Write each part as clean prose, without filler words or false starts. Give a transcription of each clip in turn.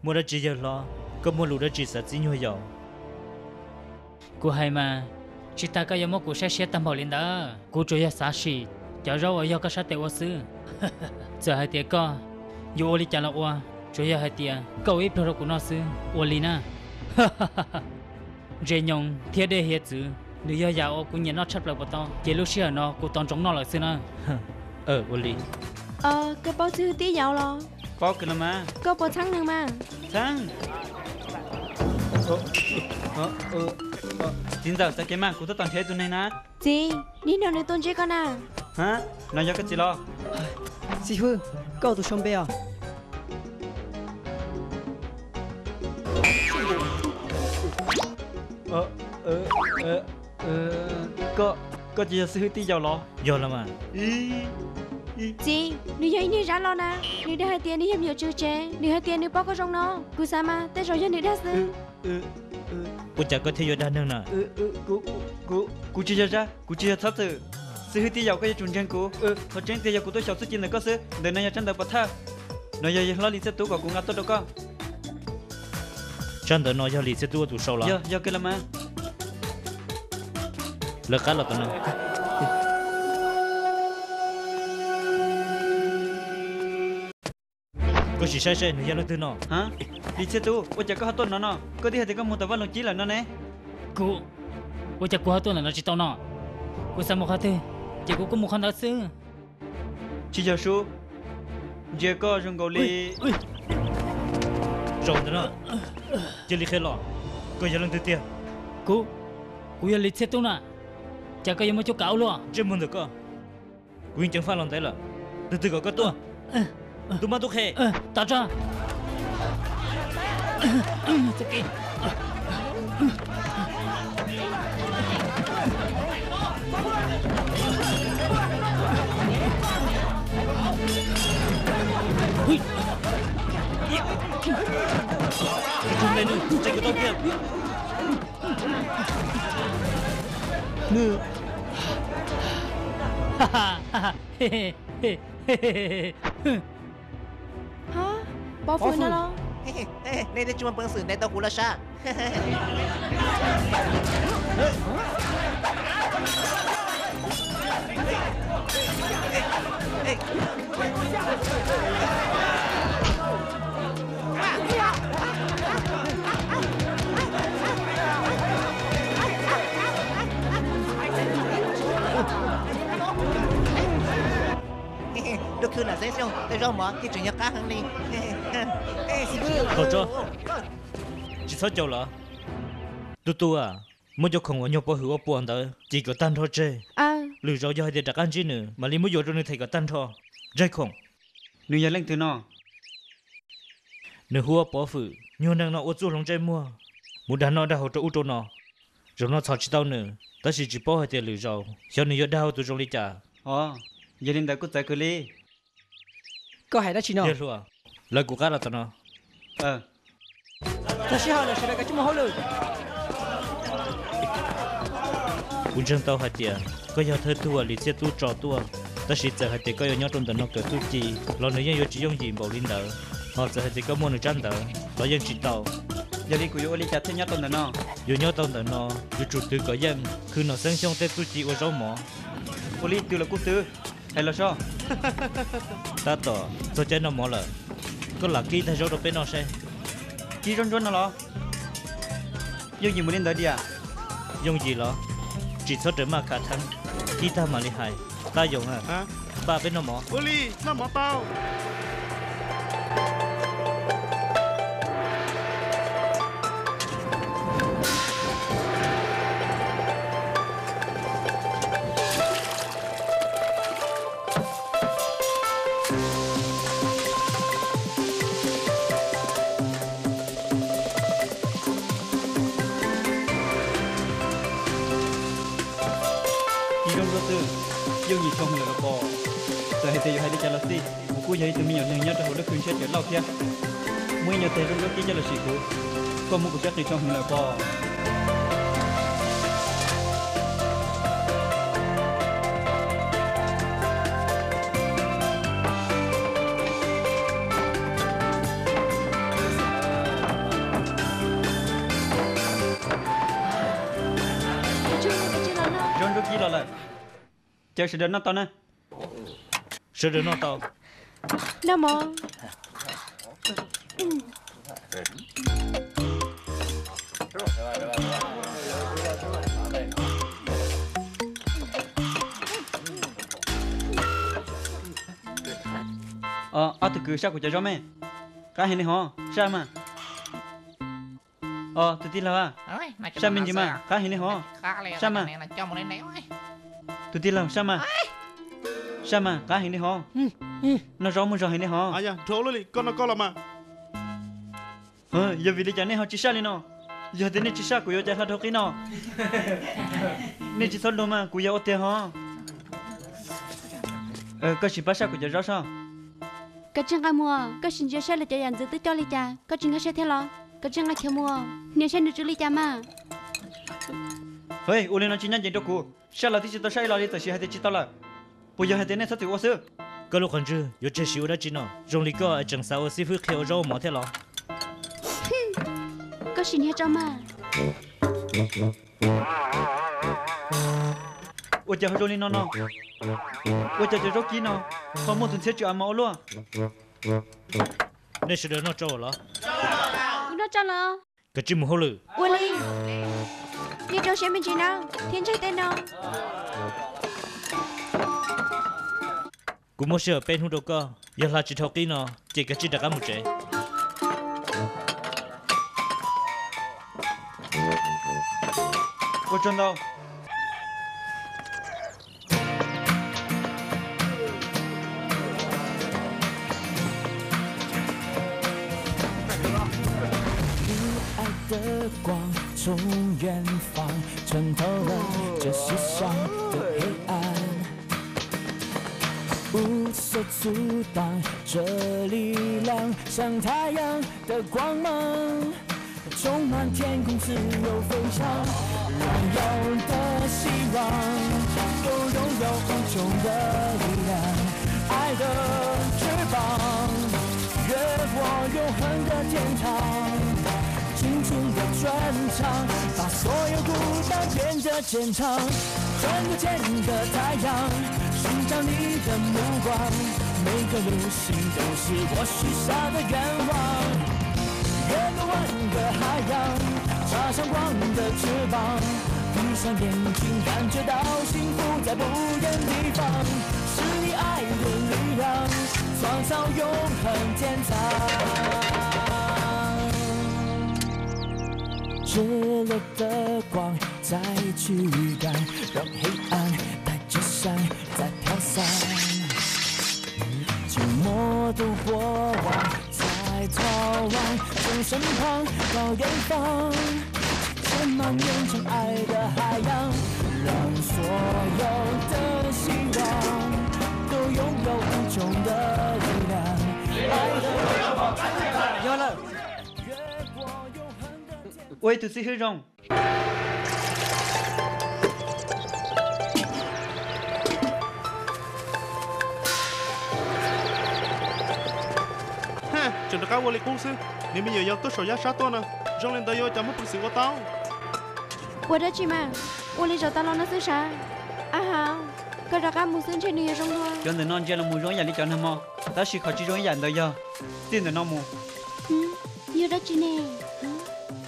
mua ra chỉ giờ lo có mua lúa ra chỉ sợ chỉ nhiều dầu cô hay mà chỉ ta có giống cô sẽ tầm bảo lên đó cô chủ yếu xã sĩ cho rau ở do các sát tệ sư giờ hai tiệt co dù oli chả là oa chủ yếu hai tiệt cậu ít rồi của nó sư oli na dễ nhung thiệt để hiệt chữ nếu giờ giàu cũng nhận nó chấp lại vào tao chỉ lúc xưa nó cũng tao chống nó lại sư na oli cái bao thư tí giàu lo bao cái mà có bao tháng nữa mà tháng chính giờ ta cái mà cũng toàn thế tụi này nè gì đi đâu này tuần chơi con à hả nói cho cái gì lo sư phụ cậu tụi xong bè có gì sư tí giàu lo giàu lắm à gì nếu vậy đi ra lo nè nếu đã hai tiền đi hiệp nhiều chưa chế nếu hai tiền nếu bao có trong nó cứ sao mà tới rồi cho nếu đã sư cô chẳng có thể đàn nương nè cô chỉ ra cô chỉ thắt từ sư tí giàu cái chuyện chân cô họ chân tí giàu của tôi sáu số chín là có sư đời này chân đời bát tha nói giờ lo lý sẽ tú của cô ngắt tôi đâu có chân đời nói giờ lý sẽ tú tụ sâu lắm giờ cái là mà lỡ cá là tụi nó có chỉ sai sai người ta nó hả đi xe tu ôi chả có hát tuần nó có đi hay thì có một tờ văn lòng chí là nó nè cô ôi chả cô hát tuần là nó chỉ tao nó cô sao một hát thế chỉ cô có một khăn đã xưa chỉ giờ số giờ có rong gầu li rong đó chỉ li khai lọ có giờ lần thứ tiền cô giờ li xe tu nè chả có gì mà cho cạo luôn chưa muốn được cơ quyên chẳng phải lòng đấy là từ từ có tua tụi mà tụi khè tao ra không lên nữa chạy cái tao kia nè hả bao phụ nó lo đây là chúng bằng sự này tao cũng là sao được chưa là dễ không? Tôi rau mỏ cái chuyện nhà cá hàng này. Thôi cho, chỉ sợ cháu là, tu à, muốn cho không có nhau bao hứa buồn đó, chỉ có tan thôi chứ. Lừa rau cho hai đứa đặc ăn chứ nữa, mà li muốn vô rồi thầy có tan thôi, dây không. Nếu nhà lên từ nó, nếu hứa bỏ phụ, nhiều năng nó ô tô lòng trái mua, muốn đàn nó đã hỗ trợ ô tô nó, rồi nó tháo chỉ tao nữa, ta chỉ bỏ hai đứa lừa rau, sau này đau tụi trong đi trả. Giờ đến đây cũng tại cái li. có hay đó chị nó Yes luôn, lời của các là tao nó. ta sẽ hỏi là sẽ là cái chúng mà hỏi lời Quân chân tao hai tia, có giờ thơ tua lịch sẽ tu trò tua, ta chỉ giờ hai tia có nhau trong tận nó cỡ tu chi, lo nữa yêu chỉ dùng gì bảo linh đỡ, họ giờ hai tia có mua được trăm đỡ, lo dân chỉ tàu. Giờ đi của yêu đi chặt thêm nhau trong tận nó, yêu nhau trong tận nó, yêu chủ tư có dân, cứ nó sinh trong tết tu chi ở rau mỏ. Ô li từ là quốc tư, hay là sao? Ta tỏ, tôi chơi nó mỏ lợ, có là kỹ thay rau đâu bên nó xem. Kỹ rôn rôn nó lo, dùng gì muốn lên đỡ đi à? Dùng gì lo? Chỉ số trở mà cả thắng, kỹ ta mà đi hại, ta dùng à? Ba bên nó mỏ. Oli, nó mỏ bao. Yêu gì không là bò, giờ hay thì hay đi chơi là gì, cú vậy từ mình nhận nhớ từ hồi đó khuyên chết chuyện lâu kia, mỗi nhà thì trong đó kia là gì cú, có một cuộc chết thì không là bò. 了lại chờ sự đến nó to nè 是的，那到 那么， từ cứ sao của cha cho mẹ cái này hả sao mà từ tin là sao mình gì mà cái này hả sao mà từ tin là sao mà cái này hả nó rõ muốn rồi này hả à dạ thua luôn đi con nó con là mà giờ vì đi chả này họ chỉ sao đi nó giờ thế này chỉ sao của yo chả là thôi cái nó nên chỉ thôi đâu mà của yo ở tiền hả có chỉ bắt sao của cha rõ sao cái chân cái mua cái sinh chơi xe là chạy dàn giữ tới cho li cha cái chân cái xe theo lo cái chân cái theo mua nếu xe được chữ li cha mà ơi u lên nó chỉ nhận chuyện đó cô sao là thì chỉ tao sai là đi tao chỉ hay chỉ tao là bây giờ hay thế này sao thì quá sớm cái lúc còn chưa, yo chơi xíu đã chín nó, dùng lý có chẳng sao sư phụ khéo rau mỏ thế lo. cái sinh hết cho mà ôi trời rồi lên nó ôi trời trời rốt kín nó không muốn thằng sẽ chịu ăn máu luôn nên sự đó nó trâu lo. nó cho lo cái chim hổ lử. ui li đi đâu xem bên chị nào thiên chơi tên nào cú mua sữa bên hút đâu có, giờ là chỉ thâu kỹ nó, chỉ cái chỉ đặc ăn một chế. ôi trời đâu的光从远方穿透了这世上的黑暗，无所阻挡这力量，像太阳的光芒，充满天空，自由飞翔，荣耀的希望，都拥有无穷的力量，爱的翅膀，越过永恒的天堂。青春的专场，把所有孤单变得坚强。穿过前的太阳，寻找你的目光。每个流星都是我许下的愿望。越过万个海洋，插上光的翅膀。闭上眼睛，感觉到幸福在不远地方。是你爱的力量，创造永恒天堂。炽热的光在驱赶，让黑暗带着闪在飘散。寂寞的过往在逃亡，从身旁到远方，填满延长爱的海洋，让所有的希望都拥有无穷的力量。爱的nhớ là ôi tụi xí hơi rong ha chẳng được cao vô lịch công sư nếu bây giờ giao tốt sổ giá sát tôi nè rong lên tới vô chẳng mất bức xứ của tao ui đó chị mà ui li cho tao lo nó xứ sao à hả cái đó cả một xứ trên này rong thôi cho nên non chơi là mùi rong nhà đi chọn hả mò ta chỉ khó chỉ rong nhà đời giờ tin là non mù như đó chị nè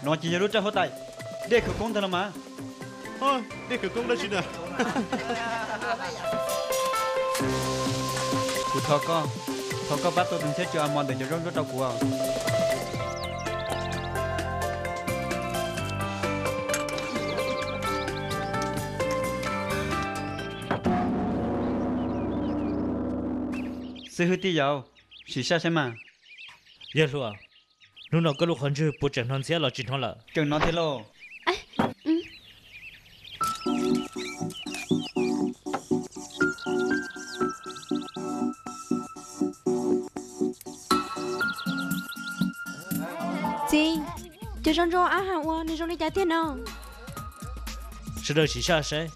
nó chỉ nhớ lúc cho hốt tay để khởi công thôi mà thôi để khởi công đây chị nè cụ thọ có bắt tôi từng xét cho mòn để cho rong rất đau của sư hữu tí giàu chỉ sao xem mà Giờ luôn, lúc nào cái lúc còn chưa, bộ chẳng non xe là chỉ thôi là. chừng nó thế lo chị cho rong rong à hả ua nên rong đi trả tiền nào Sự đời chỉ xa sẽ.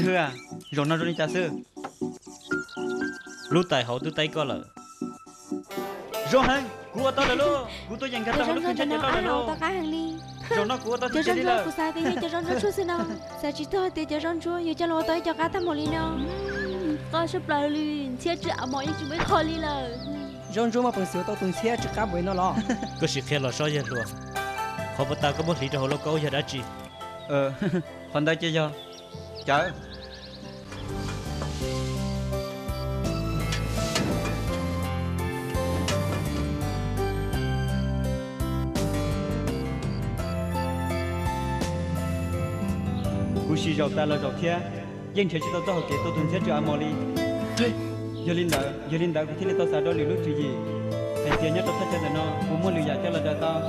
sư hư à rồi nó rồi đi cha sư lúc tại họ tôi tay có lợ rồi hả cua tao là luôn cua tôi dành cả tao lúc cho chơi nó tao là ăn luôn tao cá hàng đi rồi nó cua tao cho chơi đi rong là của sao cái cho rong chút xin nào sao chỉ tôi thì cho rong chúa giờ cho lo tới cho cá thăm một ly nào con sắp lại liền chia chữ mọi những chúng mới khỏi đi là rong rong mà bằng sữa tao tuần xe chỉ cá với nó lo có sự khen là sao vậy luôn họ bắt ta có một lý do họ lo câu giờ đã chỉ phần đây chơi cho chở cú xì rau ta là rau thia dân chơi tao học kỹ tao tuần sẽ cho amoli giờ linh đạo cái thứ tao xài đó liều lúc gì hay tiền nhất tao thích cho nó cú muốn liều giả cho là đời tao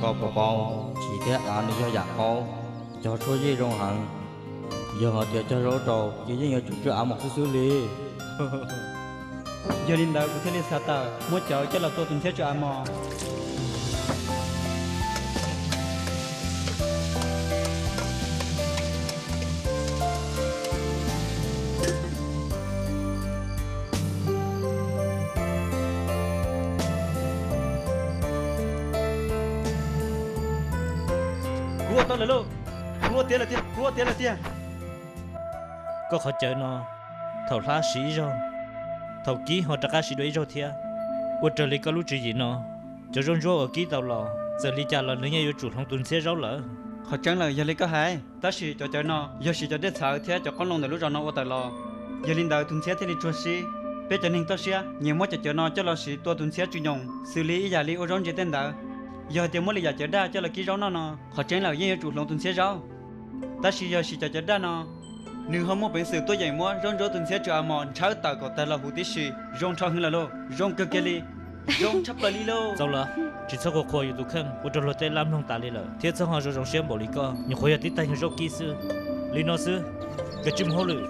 có bà con chỉ thế ăn để cho giặc con cho số gì trong hàng giờ họ tiền cho rau trầu chỉ những người chủ chưa ăn một số li giờ linh đạo cái thứ xài tao muốn chờ cho là tao tuần sẽ cho amo cua tao là luôn cua tiền là tiền có họ chờ nó thầu lá xí rồi thầu ký họ trả cá xí đuổi rồi thia ở trở lại có lúc gì nó cho rong rong ở ký tàu lò giờ lý cha là nếu như chủ thông tuần xe rau lỡ họ chẳng là giờ lấy có hay ta chỉ cho nó giờ chỉ cho đứt sợ thế cho con lông để lúc rồi nó ở tại lò giờ linh đạo tuần xe thì đi chua xí bây giờ nên ta xí nhiều mất cho nó cho là xí tua tuần xe chuyên用xử lý giả lý ở rong chỉ tên đạo giờ thì mới là giả đa cho là ký rau nó họ chẳng là giờ chủ lông tuần xe rau ta chỉ giờ chỉ cho đa nó nếu họ muốn bệnh sự tôi dạy mua rong rau tuần xe cho mòn cháu tạo có tại là hụt tí xí rong cho hơn là lô rong cực kỳ rong chấp là li lô dâu lỡ chỉ sau cuộc khôi tụ khăn ở trong lối tây lam không ta li lỡ thiết sau họ rồi rong xem bỏ lý co nhưng khôi tí tay rong kỹ sư lý nó sư cái chim hô lử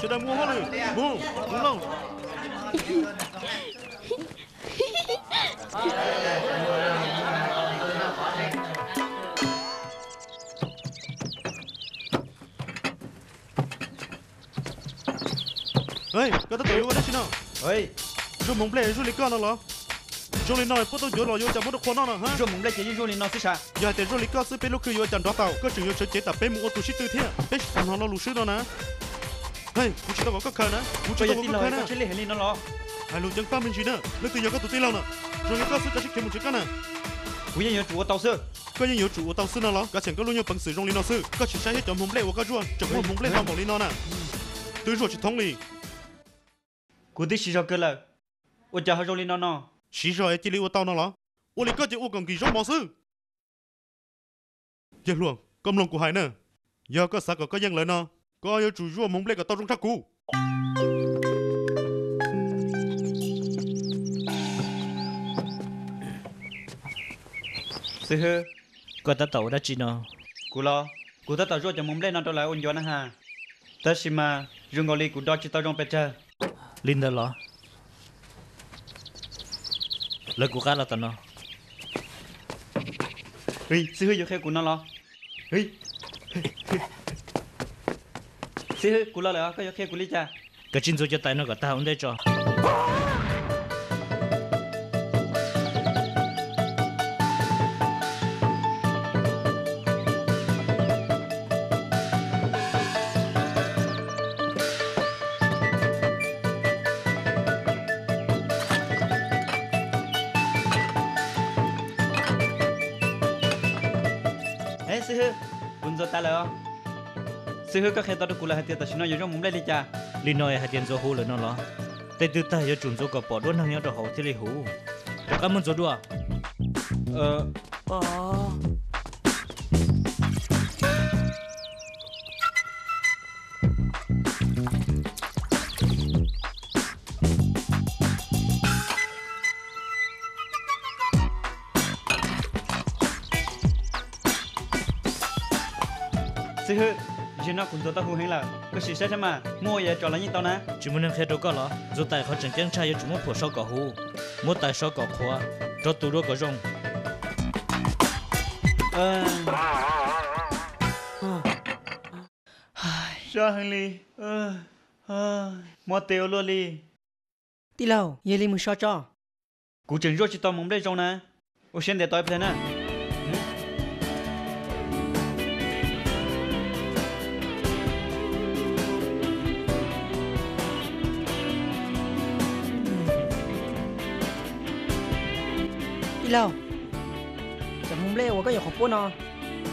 sẽ đang mua hoa lử mua đúng không ê cái tao tự yêu cái đó chứ nào ơi rồi mong plei rồi lấy con nó rồi lấy nói bắt đầu nhớ lo yêu chẳng muốn được con nó hả rồi mong plei chỉ rồi lấy nó xí xa giờ thì rồi lấy con xí bên lúc cứ yêu chẳng đó tao có chừng yêu chơi chế tập bên một tổ chức tư thế bên sản họ nó lù sư đó nè hey cú chỉ tao có khờ nè cú chỉ tao có khờ nè chỉ lấy hình nó lo hai lù chẳng pha mình gì nè lấy từ giờ có tụi tây lâu nè rồi lấy con xí cho chiếc kiếm một chiếc cá nè cú nhớ chủ tàu sư có những chủ tàu sư nào đó cả chẳng có luôn nhiều bằng sử dụng lý nó sư có chỉ sai hết chọn mong plei của các ruộng chẳng muốn mong plei làm bằng lý nó nè từ rồi chỉ thống lý cú tí xí rồi cơ là ôi cha rồi lấy nó xí rồi chỉ lý của tao nó đó ôi lý có chỉ ôi còn kỳ giống mỏ sư giờ luôn cầm lòng của hải nè giờ có sao có dân lời nó có yêu chủ ruộng mong plei của tao trong thác cũ sư hư có ta tàu đã chỉ nó cú ta tàu rồi cho mong plei nó trở lại ôn gió nè ha ta xí mà rừng ngồi cú đó chỉ tao trong bể chơi linh đó lọ lời của cá là tao nó sư hư giờ khe cú nó lo sư hư cú lo lại có giờ khe cú lý cha cái chín rồi cho tay nó cả tao không để cho sư hư quân giờ ta là sư hư các khe tao được cú là hạt tiền tao xin nói giống mồm lấy đi cha linh nói hạt tiền do hú lời nó lọ tay từ ta giờ chuẩn do cả bỏ đuôn hàng nhau đồ hậu thì lấy hú cho cảm ơn rồi đùa sư hư giờ nó cũng tao hú hay là có sự sai mà mua về trò là như tao nè chỉ muốn khe đồ có lọ rồi tay họ chẳng chẳng trai giờ chúng nó phổ sau cả hú mua tay sau cả khoa cho tụi nó có rong Sao hành lý mua tiêu luôn đi tí lâu ye li mu sao cho cú chừng rồi chỉ tao mong đây trong nè ô xin để tôi phải nè tí lâu chả mong lẽ 我ก็อยากขอบคุณเนาะ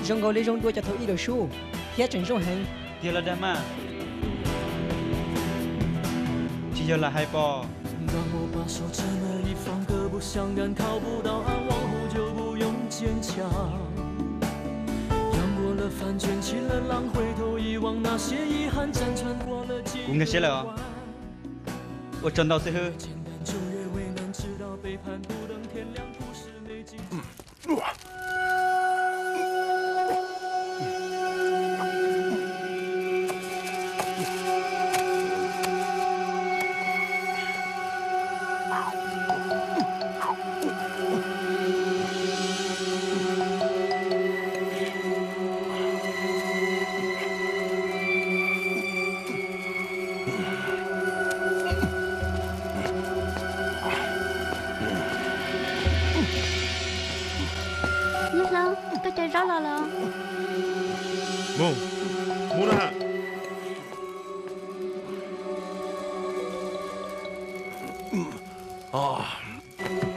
rong gò li rong đua cho thấu ý đồ su thiết chỉnh rong hành tiêu là đam mà chỉ giờ là hai bò 让我把手这么一放，各不相干，靠不到岸，往后就不用坚强。扬过了帆，卷起了浪，回头一望，那些遗憾，辗转过了几cũng nghe sẽ là我真到最后简单就越为难，直到背叛，不等天亮，故事没结局。Mua đó hả?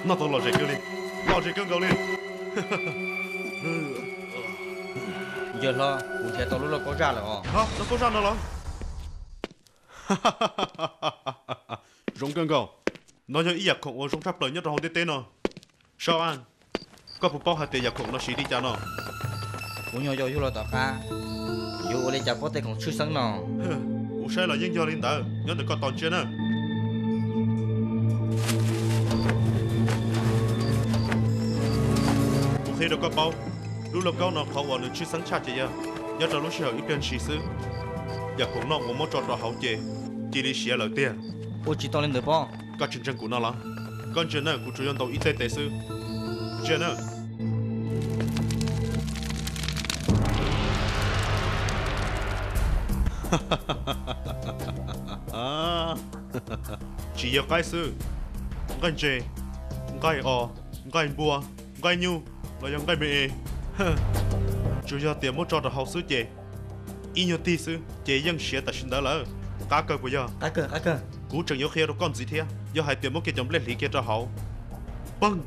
Nó tôi lo chạy cơn gấu đi. Giờ lo, cụ thể tao lúc là có ra rồi. Hả? Nó có ra nữa rồi. Rong cơn gấu. Nó nhớ ý giặc khổng ở rong tháp lời nhất rồi hồn tê nó. Sao anh? Có phụ bao hạt tê giặc khổng nó xí đi cha nó. Cụ nhớ vô là tao ca. Dù lấy chả có thể còn chưa sáng nó. Cụ sẽ là những do linh tờ. Nhớ được con toàn trên á. Cụ khi được có bao. Lúc là cao nó khó vào được chưa sáng chát chị ya. Nhớ cho lúc sẽ ít bên xí xứ. Giặc khổng nó muốn cho nó hậu chê. Chỉ đi xía lời tiền. Ôi chỉ tao lên được bao. Các chân chân của nó lắm. Con chân này cụ chủ yếu tàu ít tê sư. Chân á. Chỉ yêu cái sư, cái chè, cái cái bùa, cái nhu, là những cái mẹ. Chủ yếu tiền muốn cho được học sư chè, ít nhiều tí sư, chè những xe ta xin đỡ lỡ, cá cơ của giờ. Cá cơ. Cú chẳng yêu khi đâu con gì thế, do hai tiền muốn kia chồng lên lý kia cho hậu. Băng,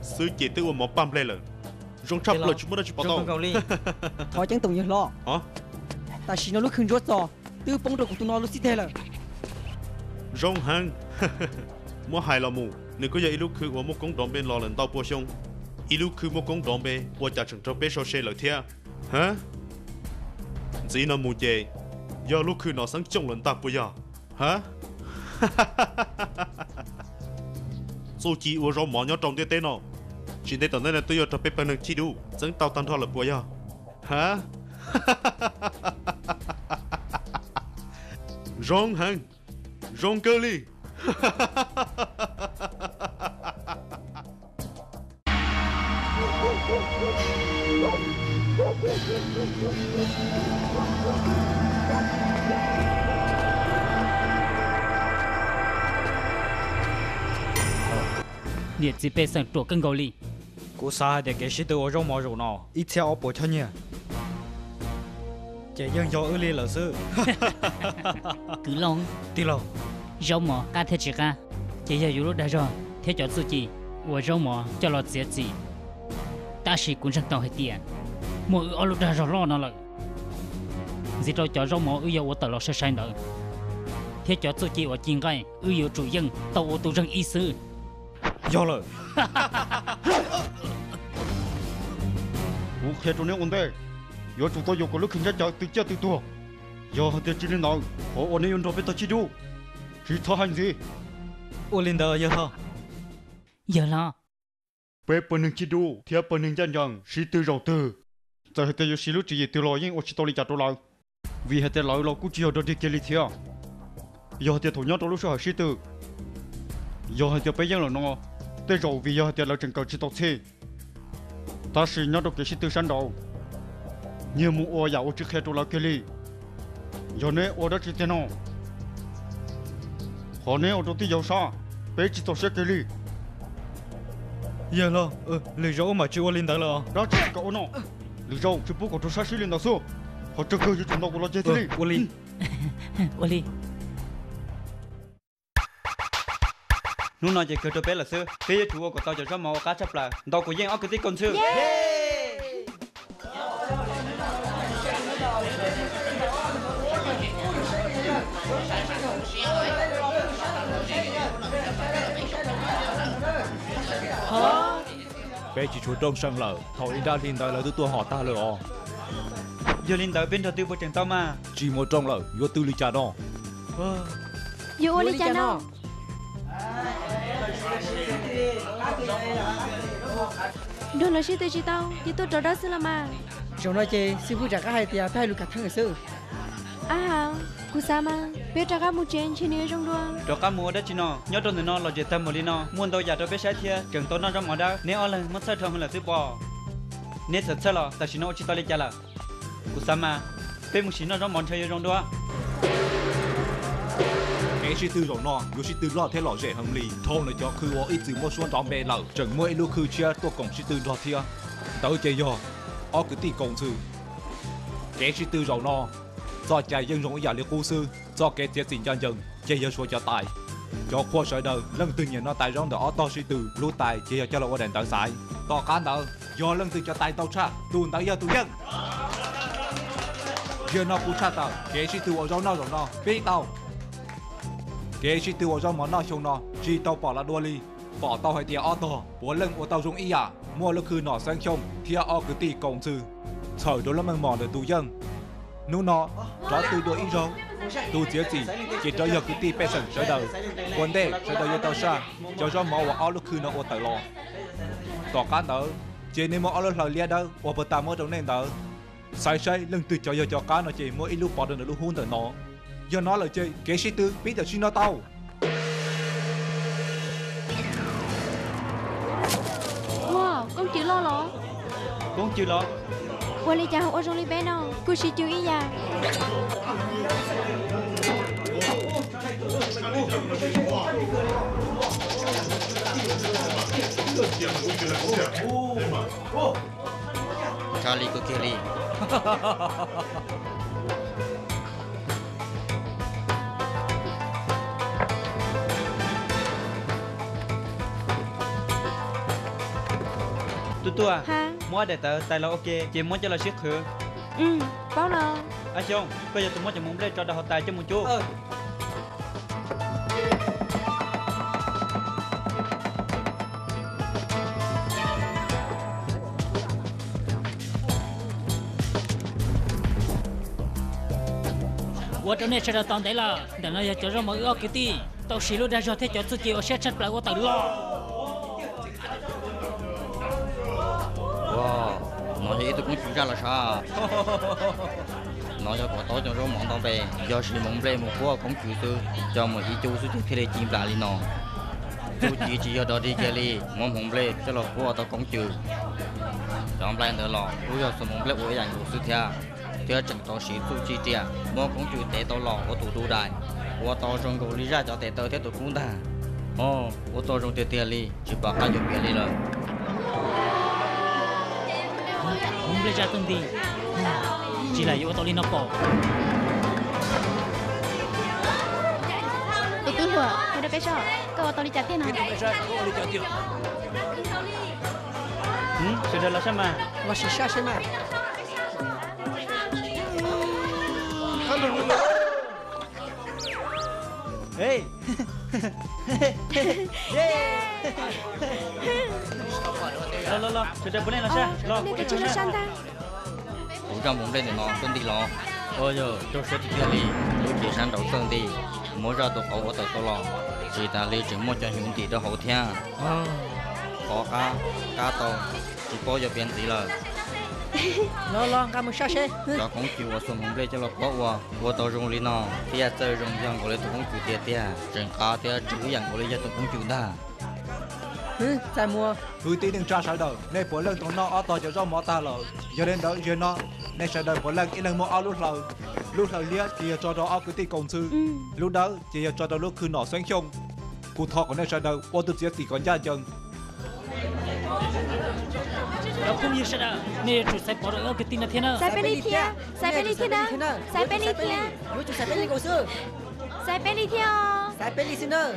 sư chè tự uống một băm lên rồi, rong chắp lời chúng nó chỉ bảo tao. thôi chẳng tụng như lo. Hả? Ta chỉ nó lúc khinh rốt rồi, tư bông được của tụi nó lúc xí thế là. Rong hang, mua hai là mù, nếu có giờ lúc cứ uống một công đồng bên lò lần tao bùa xong, lúc cứ một công đồng bên bùa trả chẳng cho bé số xe lợi thia, hả? Chỉ nó mù chè, giờ lúc cứ nó sáng trong lần tao bùa giờ, hả? Số chỉ uống rau mỏ nhớ trong tê nó, chỉ để tận đây là tôi giờ cho bé bên chi đủ, dẫn tao tan thọ là bùa giờ, hả? Rong hang. Rong cơ li. Nhiệt chỉ bê sang trộn cân gầu li. Cú xa để cái sĩ tử ở trong mỏ rượu nào ít theo ở bộ cho nhỉ. Chỉ dân do ư li là sư. Cứ lòng. Tí lâu. Rau mỏ cá thế chỉ cá. Chỉ giờ dù lúc đã rồi, thế cho tự gì, của rau mỏ cho lọt dễ gì. Ta chỉ cũng chẳng tao hết tiền. Mỗi ở lúc đã rồi lo nó lại. Chỉ cho rau mỏ ư yêu ở tờ lọt sẽ sai nữa. Thế cho tự gì ở chính cái ư yêu chủ dân tao ở tụ răng ý sư. Do lời. Ủa khi tụi nó ổn đây. Giờ chúng tôi có lúc kinh doanh từ chết từ tua. Giờ họ tiền chỉ lên nào, họ ổn định rồi biết tôi chỉ đủ. Chỉ thọ hành gì? Ô linh đờ giờ hả? Giờ lo. Bé bênนึงchỉ đủ, thì bênนึงchân rằng chỉ từ đầu từ. Giờ họ tiền chỉ lúc chỉ từ lo nhưng họ chỉ tôi đi chặt tôi lại. Vì họ tiền lại lo cũng chỉ ở đó đi kia đi theo. Giờ họ tiền thủ nhau tôi lúc sau họ chỉ từ. Giờ họ tiền bây giờ là nó. Tới rồi vì giờ họ tiền là chân cầu chỉ tao xe. ta chỉ nhớ được cái sự tự sản đầu nhiều mù ô giàu trước khi tụiเราkia đi giờ này ô đã chỉ tiền nào họ này ô đầu tiên giàu sao bây chỉ tổ chức kia đi giờ lo lý do mà chưa lên đó lo đó chỉ có nó lý do chỉ bố của tôi sát lên đó số họ trực cơ chỉ chúng tôi của nó chơi thế đi Oli Oli lúc nào chỉ cơ cho bé là sư bây giờ chủ của tao chỉ cho màu cá chấp là tao của yên ở cái tí con sư bé chỉ chủ động sang lờ họ in ra lên tới là tôi họ ta lờ giờ lên tới bên thầu tư bộ trưởng tao mà chỉ một trong lờ vô tư lý cha đó Yo oli cha nó. Đồ là sĩ tư chỉ tao, chỉ tôi trò đó xưa là mà. Rồi nói chơi sư phụ trả các hai tia phải lùi cả thằng người sư. À hả, cú sao mà, biết trả các một chuyện trên nơi trong đua. cho cá mua đó chị nó nhớ trong nó là chuyện tâm một đi nó muốn đâu giờ tôi biết sai thiệt trường tôi nó trong ở đó nếu ở lần mất sai thầm là thứ bò nếu thật sai là ta chỉ nó chỉ tao lấy trả là cú sao mà bên một chỉ nó trong món chơi trong đó cái sĩ tư rồi nó vô sĩ tư lo thế lọ dễ hầm lì thôn là cho khư ít chữ mua xuân đón bè lờ chẳng mua lúc khư chia tôi cộng sĩ tư lo thiệt tới chơi do ở cái tỷ cộng sư cái sĩ tư rồi nó do chạy dân rộng giả liệt cô sư do cái tiết tình chân dân chơi giờ số cho tài cho khoa sợi đời lần từ nhận nó tài rong đó to sĩ tư lú tài chơi cho là đèn tờ sải to cán đời do lần từ cho tài tàu cha tuôn tới giờ tụi dân giờ nó cũng cha tàu cái sĩ tư ở rong nó rồi nó biết tàu cái sĩ tư ở rong món nó chung nó chỉ tàu bỏ là đua ly bỏ tàu hay tiền ô tô bốn lần ô tàu dùng ý à mua lúc khư nọ sang chung thì ở cái tỷ cộng sư thời đó là mang mòn để tụi dân nô nó đó từ đuổi rồi tu chia chỉ cho giờ cái tỷ bê sừng sẽ đời vấn đề sẽ đời tàu xa cho mỏ và áo lúc khư nó ô tàu lo tỏ cá tớ chỉ nên mỏ lúc lời lia đâu và bờ tàu mỏ trong nên tớ sai lần từ cho giờ cho cá nó chỉ mỗi ít lúc bỏ được lúc hôn tớ nó giờ nó là chơi cái sĩ tư biết được xin nó tao Wow, con chữ lo lọ. cũng chưa lo Qua li cha học ở trong li bé nó, cô chỉ chữ ý à. Charlie của Kelly tua Ha. mua để tớ tài là ok chỉ muốn cho là siết khử Báo nào. anh chồng bây giờ tụi muốn cho muốn lên cho đào tài cho một chút我这内吃的当得了，等了要叫什么要给的，到时路的时候他叫自己我先吃不来我等了。wow nó thì tôi cũng chỉ ra là sao nó cho có tối cho nó món tao về do sự mong lên một phố cũng chịu tư cho một ý chú suy nghĩ để chìm lại đi nó chú chỉ ở đó đi kia đi mong lên cho là phố tao cũng chịu trong lại nữa lò chú giờ sự mong lên của dạng của sự thia thia chẳng tao sĩ chú chỉ tiền mong cũng chịu để tao lò của tụ đài của tao trong cầu đi ra cho để tao thế tụi cũng ta của tao trong tiền đi chỉ bảo cái chuyện kia đi rồi không biết ra từng gì chỉ là yêu tao đi nó bỏ Tụi tôi vừa, tôi đã bé sợ. Câu tao đi trả tiền nào. sự thật là sao mà Và sẽ xa xem mà. hey lo sự thật bữa nay là sao lo Nên cái chữ là san ta. cũng trong vùng lên thì nó xuân đi lo ôi giờ tôi sẽ đi đi tôi chỉ sang đầu xuân đi mỗi ra tôi khẩu ở tôi lo chỉ ta lấy chừng một cho hiện thì tôi hậu theo có cá tàu chỉ có giờ biến tí là Lo, cả một xa xe. cho cũng chịu ở xuân vùng lên cho nó có qua tàu rong lên nó thì chơi rong rong của lấy tôi cũng chịu tiền tiền chừng cá tiền chữ dạng của lấy cho tôi cũng chịu ta Sai mua. Cứ tí đừng tra sai đầu, nên bố lần tụi nó ở tòa cho mỏ ta lờ. Giờ đến đó giờ nó, nên sai đầu bố lần ít lần mua áo lúc lờ lia chỉ cho đó áo cứ tí công sư. Lúc đó chỉ cho đó lúc cứ nọ sáng chung. Cụ thọ của nên sai đầu, ô tự chỉ còn gia chân. Đó cũng như sao đó, nên chủ sai bỏ được cái tin là thế nào? Sai bên đi theo, sai bên đi theo nào? Sai bên đi theo. Lúc chủ sai bên đi cổ sư. Sai bên đi theo. Sai bên đi xin ơ.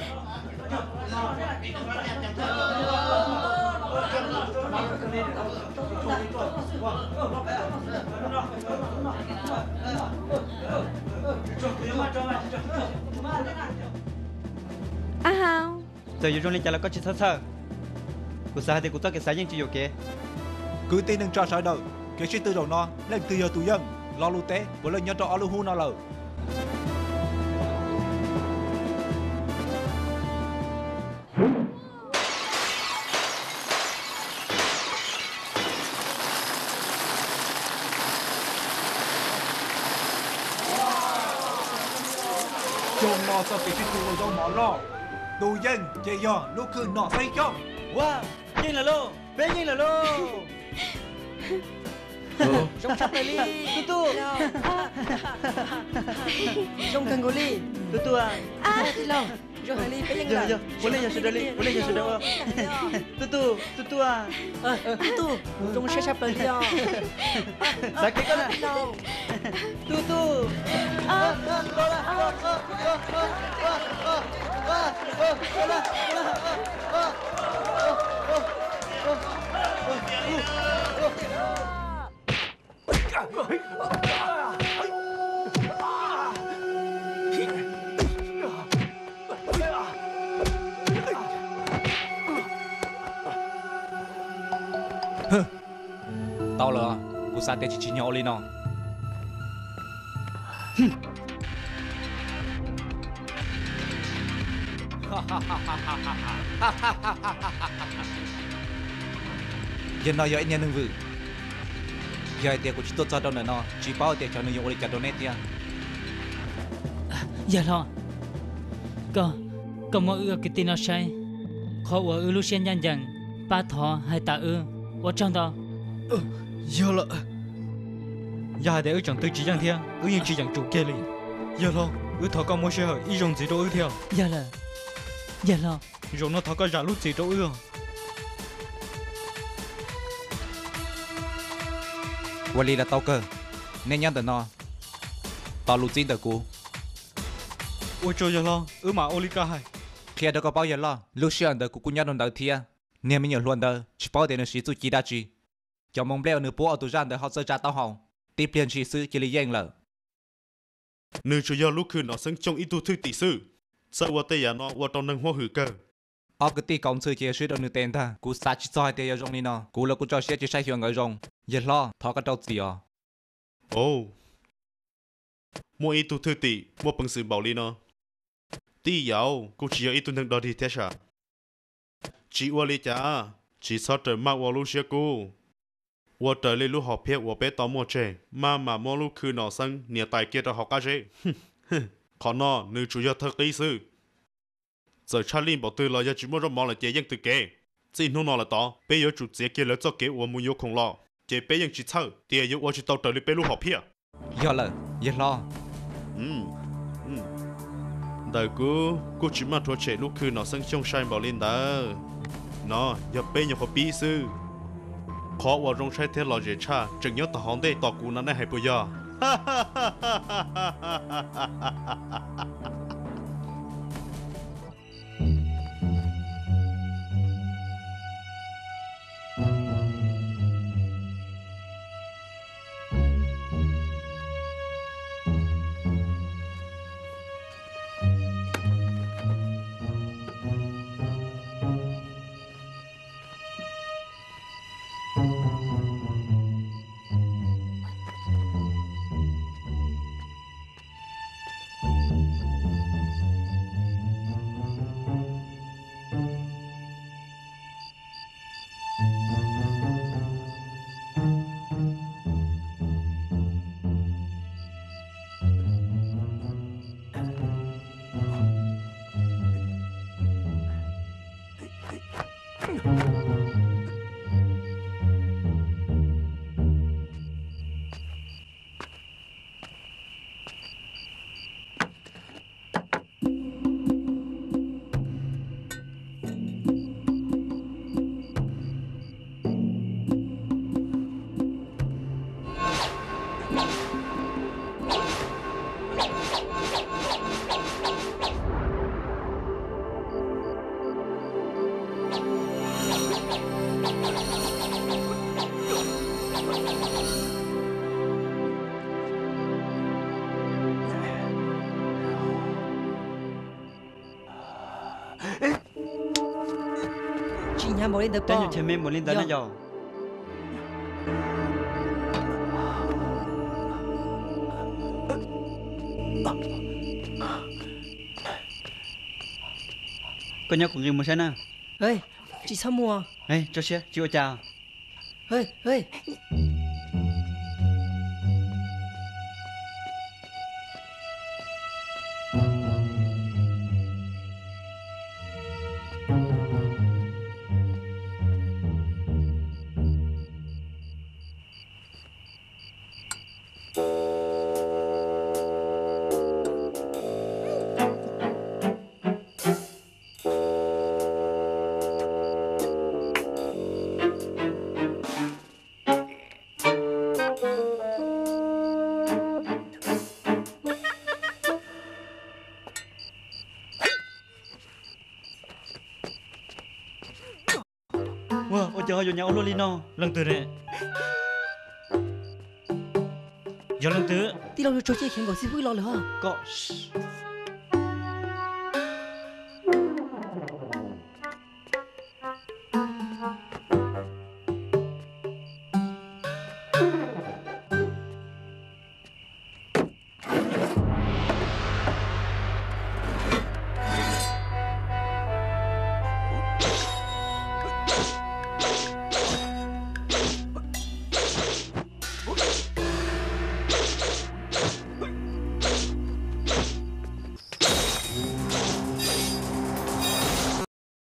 À hao. Giờ dù lên chả là có chỉ thơ. Cụ sao thì cụ tất cái sáng những chuyện kì. Cứ tin đừng tra sai đầu, cái chuyện từ đầu nó lên từ giờ tụi dân lo lưu tế, bố lần nhớ cho áo lưu hu nó lờ. Chồng nó sao bị chuyện từ đầu mỏ lo, tụi dân chơi giờ lúc cứ nọ say chồng. Wow, nhanh là lô, bé nhanh là lô. Trong sắp này đi, tu. Trong cần goli, tu à. Đi lâu. Trong hai ly bé nhanh là. Boleh ya sudah li, boleh ya sudah. Tu à. Tu. Trong sẽ sắp này đi. Sakit kan? Tu. Tao là, cụ sa tiền chỉ nhau lên nó. Giờ nó giờ anh nhận vự. Giờ tiền của chúng tôi cho đâu nữa nó, chỉ bảo tiền cho nó dùng để trả donate tiền. Giờ lo. Có mọi cái tin nó sai. Khó ở lúc xem nhanh dần, ba thọ hay ta ở trong đó. Giờ là giờ để ở trong tư chỉ rằng thiên ở những chỉ rằng chủ kia liền giờ lo ở thọ có mỗi sự hỏi ý dùng gì đâu ở theo Giờ là rồi nó thọ có giả lúc gì đâu ở Wali là tao cơ, nên nhắn tới nó. Tao lụt tin tới cú. ôi trời giờ lo ở mà Olika hay Khi đó có bao giờ lo, lúc xưa tới cú nhắn tới thia, nên mình nhớ luôn tới, chỉ bảo để nó sử dụng chỉ đa chi. Cho mong leo nửa bố ở tủ gian để họ sơ trả tao hỏng, tiếp liền chỉ sư chỉ lý danh lợ. Nửa chủ yếu lúc nó sinh trong ít tu thư tỷ sư, sợว่าแต่ยาnóว่าตอนนั้นหัวหือเกอ Ở cái tí công sư kia suy đâu nửa tên ta, cú sát chỉ soi tiền trong này nó, cú là cú cho xe chỉ sai hiệu người rong, giờ lo, thọ cái đầu gì à? Ồ, mua ít tu thư tỷ, mua bằng sự bảo lý nó. Tỷ yếu, cú chỉ ít tu năng đó thì thế sao? Chỉว่าlý cha, chỉ sao trời mắcว่าlúc xưa cú. 我这里路好偏，我被当莫这，妈妈莫路去闹生，你大姐的好干这，哼，看那你主要特意思，giờ cha linh bảo từ là giờ chỉ muốn cho mong là chế dân từ kế, chỉ nô nó là đó, bây giờ chủ chế kế là cho kế, 我们有空了，chế bây giờ chỉ操，第二我去到这里被路好偏， giờ lo, đời cô chỉ mà thua chế lúc去闹生凶山bảo linh đó, nó giờ bây giờ có bí sư. Khóว่ารงใช้เทลอเจชาจึงยอดต่อห้องได้ต่อกูนั้นได้ให้ปุย ham bỏ lên được Cho co nhiều chém mê một lên tới Yo. nó giò. Con nhóc của người một xe nè. ơi chị sao mua Ê, cho xe, chị ô chào. ơi ơi Wow, ô chào, vô nhau luôn đi nó. lần từ nè giờ lần từ đi đâu cho chị khen gọi xin vui lo nữa Có.